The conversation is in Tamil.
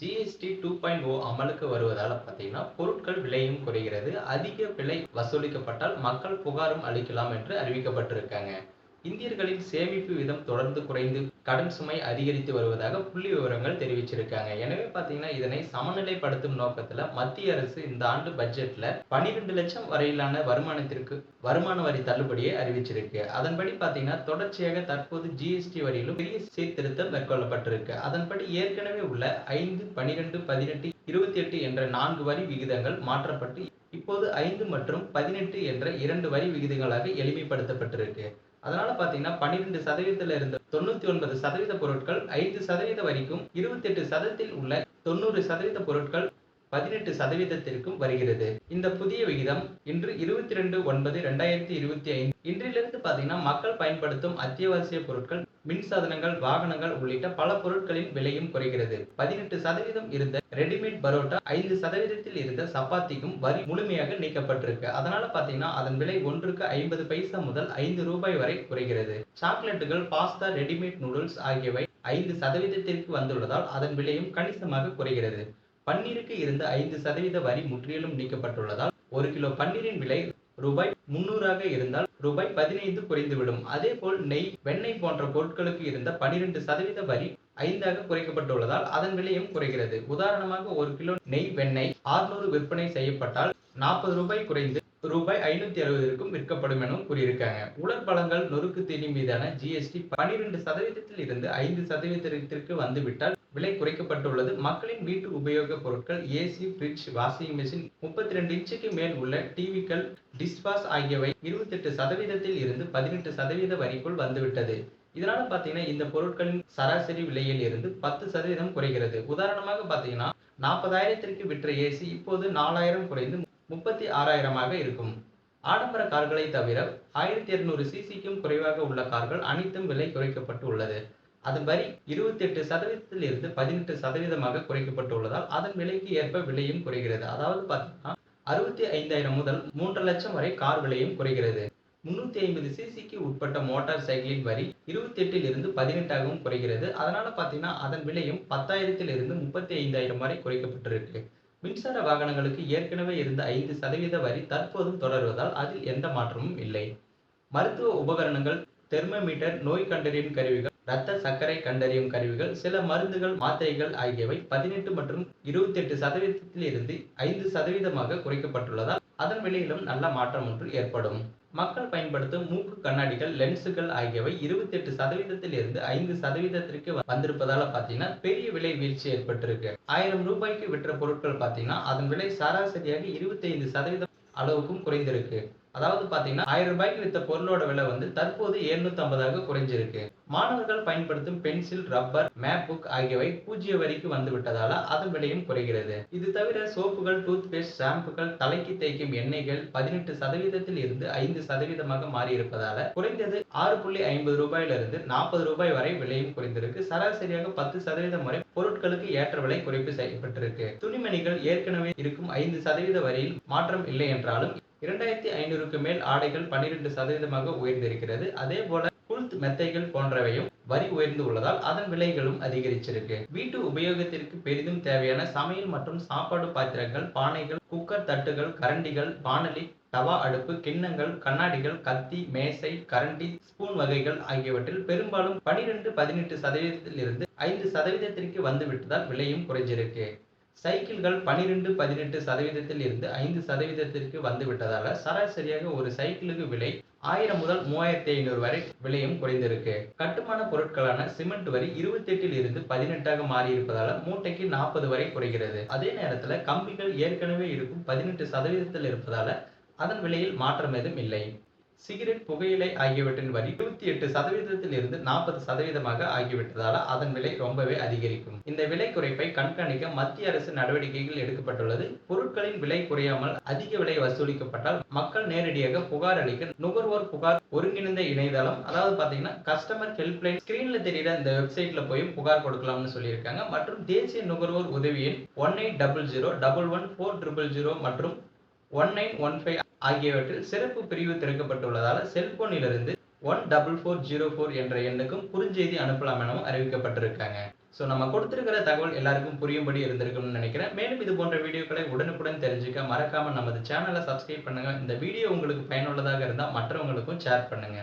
ஜிஎஸ்டி 2.0 அமலுக்கு வருவதால பார்த்தீங்கன்னா, பொருட்கள் விலையும் குறைகிறது. அதிக விலை வசூலிக்கப்பட்டால் மக்கள் புகாரும் அளிக்கலாம் என்று அறிவிக்கப்பட்டிருக்காங்க. இந்தியர்களின் சேமிப்பு வீதம் தொடர்ந்து குறைந்து கடன் சுமை அதிகரித்து வருவதாக புள்ளி விவரங்கள் தெரிவிச்சிருக்காங்க. எனவே பார்த்தீங்கன்னா, இதனை சமநிலைப்படுத்தும் நோக்கத்துல மத்திய அரசு இந்த ஆண்டு பட்ஜெட்ல 12 லட்சம் வரையிலான வருமான வரி தள்ளுபடியை அறிவிச்சிருக்கு. அதன்படி பார்த்தீங்கன்னா, தொடர்ச்சியாக தற்போது ஜிஎஸ்டி வரியிலும் பெரிய சீர்திருத்தம் மேற்கொள்ளப்பட்டிருக்கு. அதன்படி ஏற்கனவே உள்ள 5, 12, 18, 28 என்ற 4 வரி விகிதங்கள் மாற்றப்பட்டு இப்போது 5 மற்றும் 18 என்ற 2 வரி விகிதங்களாக எளிமைப்படுத்தப்பட்டிருக்கு. அதனால பார்த்தீங்கன்னா, 12% இருந்த 99% பொருட்கள் 5% வரிக்கும், 28% உள்ள 90% பொருட்கள் 18%த்திற்கும் வருகிறது. இந்த புதிய விகிதம் இன்று 22/9/2025 இன்றிலிருந்து பார்த்தீங்கன்னா, மக்கள் பயன்படுத்தும் அத்தியாவசிய பொருட்கள், மின்சாதனங்கள், வாகனங்கள் உள்ளிட்ட பல பொருட்களின் விலையும் குறைகிறது. 18% இருந்த ரெடிமேட் பரோட்டா 5%த்தில் இருந்த சப்பாத்திக்கும் வரி முழுமையாக நீக்கப்பட்டிருக்கு. அதனால பார்த்தீங்கன்னா, அதன் விலை ஒன்றுக்கு 50 பைசா முதல் ரூ. 5 வரை குறைகிறது. சாக்லேட்டுகள், பாஸ்தா, ரெடிமேட் நூடுல்ஸ் ஆகியவை 5%த்திற்கு வந்துள்ளதால் அதன் விலையும் கணிசமாக குறைகிறது. பன்னீருக்கு இருந்த 5% வரி முற்றிலும் நீக்கப்பட்டுள்ளதால் 1 கிலோ பன்னீரின் விலை ரூபாய் 300 இருந்தால் ரூபாய் 15 குறைந்துவிடும். அதேபோல் நெய், வெண்ணெய் போன்ற பொருட்களுக்கு இருந்த 12% வரி 5ஆக குறைக்கப்பட்டுள்ளதால் அதன் விலையும் குறைகிறது. உதாரணமாக 1 கிலோ நெய், வெண்ணெய் 600 விற்பனை செய்யப்பட்டால் ரூபாய் 40 குறைந்து ரூபாய் 560ற்கும் விற்கப்படும் எனவும் கூறியிருக்காங்க. உலர்பழங்கள், நொறுக்கு தீனி மீதான ஜிஎஸ்டி 12%த்தில் இருந்து 5%த்திற்கு வந்துவிட்டால் விலை குறைக்கப்பட்டுள்ளது. மக்களின் வீட்டு உபயோகப் பொருட்கள், ஏசி, பிரிட்ஜ், வாஷிங் மெஷின், 32 இன்ச்சுக்கு மேல் உள்ள டிவிக்கள், டிஷ்வாஷ் ஆகியவை 28%த்தில் இருந்து 18% வரிக்குள் வந்துவிட்டது. இதனால பார்த்தீங்கன்னா, இந்த பொருட்களின் சராசரி விலையில் இருந்து 10% குறைகிறது. உதாரணமாக பார்த்தீங்கன்னா, 40,000த்திற்கு விற்ற ஏசி இப்போது 4,000 குறைந்து 36,000ஆக இருக்கும். ஆடம்பர கார்களை தவிர 1200 சிசிக்கும் குறைவாக உள்ள கார்கள் அனைத்தும் விலை குறைக்கப்பட்டு உள்ளது. அதன் வரி 28%த்தில் இருந்து 18%மாக குறைக்கப்பட்டு உள்ளதால் அதன் விலைக்கு ஏற்ப விலையும் குறைகிறது. அதாவது பார்த்தீங்கன்னா, 65,000 முதல் 3 லட்சம் வரை கார் விலையும் குறைகிறது. 350 சிசிக்கு உட்பட்ட மோட்டார் சைக்கிளின் வரி 28ல் இருந்து 18ஆகவும் குறைகிறது. அதனால பார்த்தீங்கன்னா, அதன் விலையும் 10,000த்தில் இருந்து 35,000 வரை குறைக்கப்பட்டிருக்கு. மின்சார வாகனங்களுக்கு ஏற்கனவே இருந்த 5% வரி தற்போதும் தொடர்வதால் அதில் எந்த மாற்றமும் இல்லை. மருத்துவ உபகரணங்கள், தெர்மோமீட்டர், நோய் கண்டறியும் கருவிகள், இரத்த சர்க்கரை கண்டறியும் கருவிகள், சில மருந்துகள், மாத்திரைகள் ஆகியவை 18 மற்றும் 28%த்தில் இருந்து 5%மாக குறைக்கப்பட்டுள்ளதால் அதன் விலையிலும் நல்ல மாற்றம் ஒன்று ஏற்படும். மக்கள் பயன்படுத்தும் மூக்கு கண்ணாடிகள், லென்சுகள் ஆகியவை 28%த்தில் இருந்து 5%த்திற்கு வந்திருப்பதால பார்த்தீங்கன்னா, பெரிய விலை வீழ்ச்சி ஏற்பட்டிருக்கு. ரூபாய்க்கு 1000 விற்ற பொருட்கள் பார்த்தீங்கன்னா, அதன் விலை சராசரியாக 25% அளவுக்கும் குறைந்திருக்கு. அதாவது பார்த்தீங்கன்னா, ரூபாய்க்கு வித்த பொருளோட விலை தற்போது 750ஆக குறைஞ்சிருக்கு. மாணவர்கள் பயன்படுத்தும் பென்சில், ரப்பர், மேக்புக் ஆகியவை பூஜ்ஜிய வரிக்கு வந்துவிட்டதால அதன் விலையும் குறைகிறது. இது தவிர சோப்புகள், டூத் பேஸ்ட், ஷாம்புகள், தலைக்கு தேய்க்கும் எண்ணெய்கள் 18%த்தில் இருந்து 5%மாக மாறியிருப்பதால குறைந்தது ரூ. 6.50 ரூபாயிலிருந்து ரூபாய் 40 வரை விலையும் குறைந்திருக்கு. சராசரியாக 10% வரை பொருட்களுக்கு ஏற்ற விலை குறைப்பு செய்யப்பட்டிருக்கு. துணிமணிகள் ஏற்கனவே இருக்கும் 5% வரியில் மாற்றம் இல்லை என்றாலும் 2,500க்கு மேல் ஆடைகள் 12%மாக உயர்ந்திருக்கிறது. அதேபோல குல்த் மெத்தைகள் போன்றவையும் வரி உயர்ந்து உள்ளதால் அதன் விலைகளும் அதிகரிச்சிருக்கு. வீட்டு உபயோகத்திற்கு பெரிதும் தேவையான சமையல் மற்றும் சாப்பாடு பாத்திரங்கள், பானைகள், குக்கர், தட்டுகள், கரண்டிகள், வாணலி, தவா அடுப்பு, கிண்ணங்கள், கண்ணாடிகள், கத்தி, மேசை, கரண்டி, ஸ்பூன் வகைகள் ஆகியவற்றில் பெரும்பாலும் 12, 18%த்தில் இருந்து 5%த்திற்கு வந்துவிட்டதால் விலையும் குறைஞ்சிருக்கு. சைக்கிள்கள் 12, 18%த்தில் இருந்து 5%த்திற்கு வந்துவிட்டதால சராசரியாக ஒரு சைக்கிளுக்கு விலை 1000 முதல் 3,500 வரை விலையும் குறைந்திருக்கு. கட்டுமான பொருட்களான சிமெண்ட் வரி 28ல் இருந்து 18ஆக மாறியிருப்பதால மூட்டைக்கு 40 வரை குறைகிறது. அதே நேரத்துல கம்பிகள் ஏற்கனவே இருக்கும் 18%த்தில் இருப்பதால அதன் விலையில் மாற்றம் ஏதும் இல்லை. சிகரெட், புகையிலை ஆகியவற்றின் வரி 28%த்தில் இருந்து 40%மாக ஆகிவிட்டதால அதன் விலை ரொம்பவே அதிகரிக்கும். இந்த விலை குறைப்பை கண்காணிக்க மத்திய அரசு நடவடிக்கைகள் எடுக்கப்பட்டுள்ளது. பொருட்களின் விலை குறையாமல் அதிக விலை வசூலிக்கப்பட்டால் மக்கள் நேரடியாக புகார் அளிக்க நுகர்வோர் புகார் ஒருங்கிணைந்த இணையதளம், அதாவது பார்த்தீங்கன்னா கஸ்டமர் ஹெல்ப்லைன், ஸ்கிரீன்ல தெரியுற இந்த வெப்சைட்ல போய் புகார் கொடுக்கலாம்னு சொல்லியிருக்காங்க. மற்றும் தேசிய நுகர்வோர் உதவி எண் 1800 11 4000 மற்றும் 1915 ஆகியவற்றில் சிறப்பு பிரிவு திறக்கப்பட்டுள்ளதால செல்போனிலிருந்து 14404 என்ற எண்ணுக்கும் குறுஞ்செய்தி அனுப்பலாம் எனவும் அறிவிக்கப்பட்டிருக்காங்க. ஸோ நம்ம கொடுத்திருக்கிற தகவல் எல்லாருக்கும் புரியும்படி இருந்திருக்கும்னு நினைக்கிறேன். மேலும் இது போன்ற வீடியோக்களை உடனுக்குடன் தெரிஞ்சுக்க மறக்காம நமது சேனலை சப்ஸ்கிரைப் பண்ணுங்க. இந்த வீடியோ உங்களுக்கு பயனுள்ளதாக இருந்தா மற்றவங்களுக்கும் ஷேர் பண்ணுங்க.